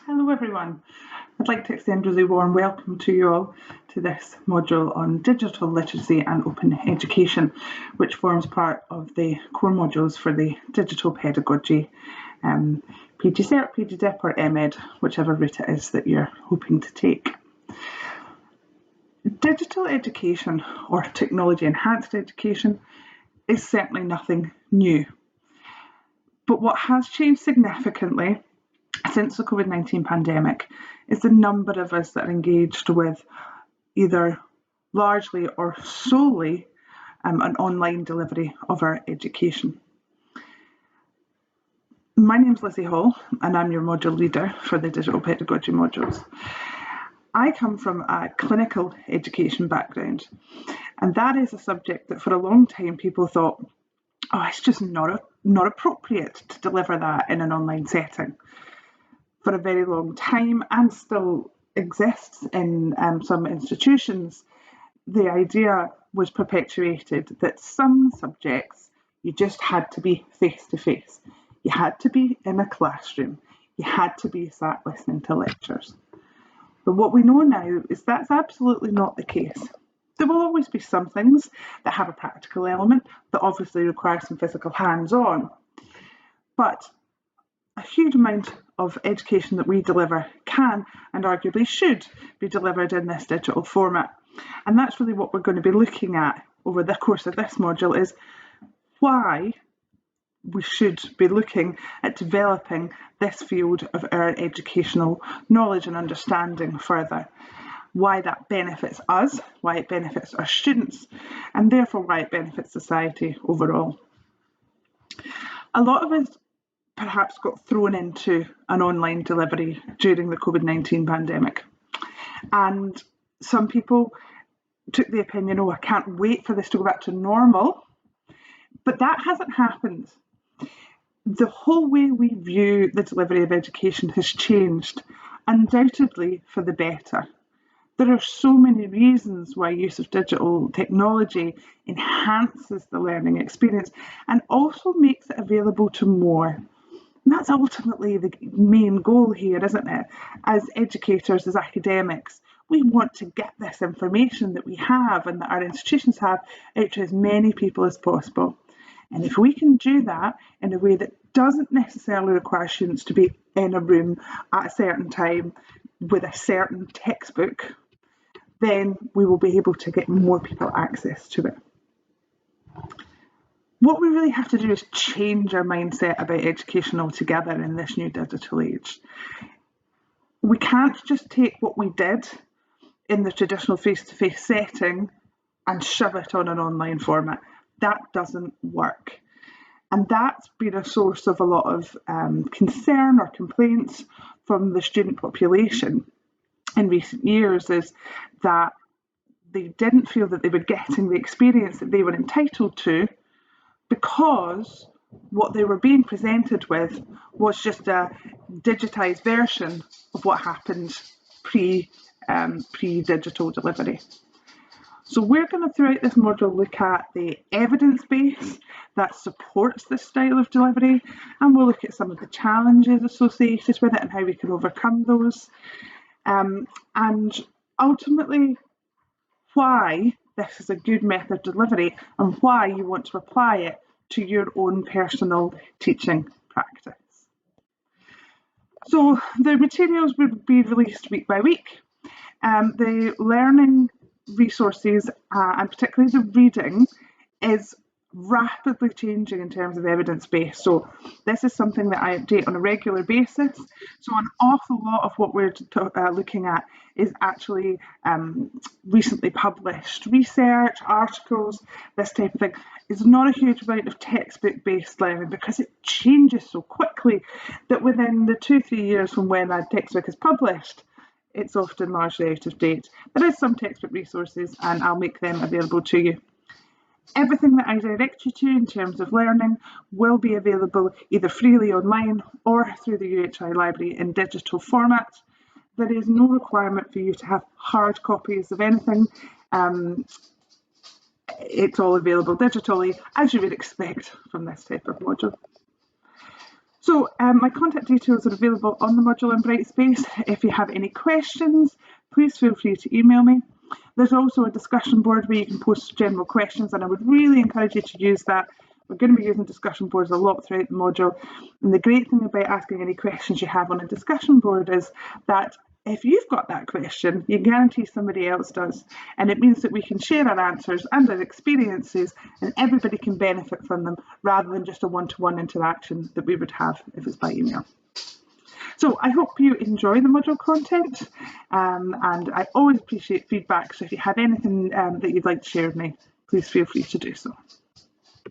Hello everyone. I'd like to extend a really warm welcome to you all to this module on digital literacy and open education, which forms part of the core modules for the digital pedagogy PG Cert, PG Dip or MEd, whichever route it is that you're hoping to take. Digital education or technology enhanced education is certainly nothing new. But what has changed significantly since the COVID-19 pandemic is the number of us that are engaged with either largely or solely an online delivery of our education. My name's Lizzie Hall and I'm your module leader for the digital pedagogy modules. I come from a clinical education background, and that is a subject that for a long time people thought, oh, it's just not appropriate to deliver that in an online setting. For a very long time, and still exists in some institutions, the idea was perpetuated that some subjects you just had to be face to face. You had to be in a classroom. You had to be sat listening to lectures. But what we know now is that's absolutely not the case. There will always be some things that have a practical element that obviously require some physical hands-on. But a huge amount of education that we deliver can and arguably should be delivered in this digital format. And that's really what we're going to be looking at over the course of this module, is why we should be looking at developing this field of our educational knowledge and understanding further. Why that benefits us, why it benefits our students, and therefore why it benefits society overall. A lot of us perhaps got thrown into an online delivery during the COVID-19 pandemic. And some people took the opinion, oh, I can't wait for this to go back to normal. But that hasn't happened. The whole way we view the delivery of education has changed, undoubtedly for the better. There are so many reasons why use of digital technology enhances the learning experience and also makes it available to more. And that's ultimately the main goal here, isn't it? As educators, as academics, we want to get this information that we have and that our institutions have out to as many people as possible. And if we can do that in a way that doesn't necessarily require students to be in a room at a certain time with a certain textbook, then we will be able to get more people access to it. What we really have to do is change our mindset about education altogether in this new digital age. We can't just take what we did in the traditional face-to-face setting and shove it on an online format. That doesn't work. And that's been a source of a lot of concern or complaints from the student population in recent years, is that they didn't feel that they were getting the experience that they were entitled to, because what they were being presented with was just a digitised version of what happened pre-digital delivery. So we're going to, throughout this module, look at the evidence base that supports this style of delivery, and we'll look at some of the challenges associated with it and how we can overcome those, and ultimately why this is a good method of delivery and why you want to apply it to your own personal teaching practice. So the materials will be released week by week. The learning resources and particularly the reading is rapidly changing in terms of evidence base. So this is something that I update on a regular basis. So an awful lot of what we're looking at is actually recently published research, articles, this type of thing. It's not a huge amount of textbook-based learning because it changes so quickly that within the 2-3 years from when a textbook is published, it's often largely out of date. There is some textbook resources and I'll make them available to you. Everything that I direct you to in terms of learning will be available either freely online or through the UHI library in digital format. There is no requirement for you to have hard copies of anything. It's all available digitally, as you would expect from this type of module. So my contact details are available on the module in Brightspace. If you have any questions, please feel free to email me. There's also a discussion board where you can post general questions, and I would really encourage you to use that. We're going to be using discussion boards a lot throughout the module. And the great thing about asking any questions you have on a discussion board is that if you've got that question, you guarantee somebody else does. And it means that we can share our answers and our experiences, and everybody can benefit from them rather than just a one-to-one interaction that we would have if it's by email. So I hope you enjoy the module content, and I always appreciate feedback. So if you have anything that you'd like to share with me, please feel free to do so.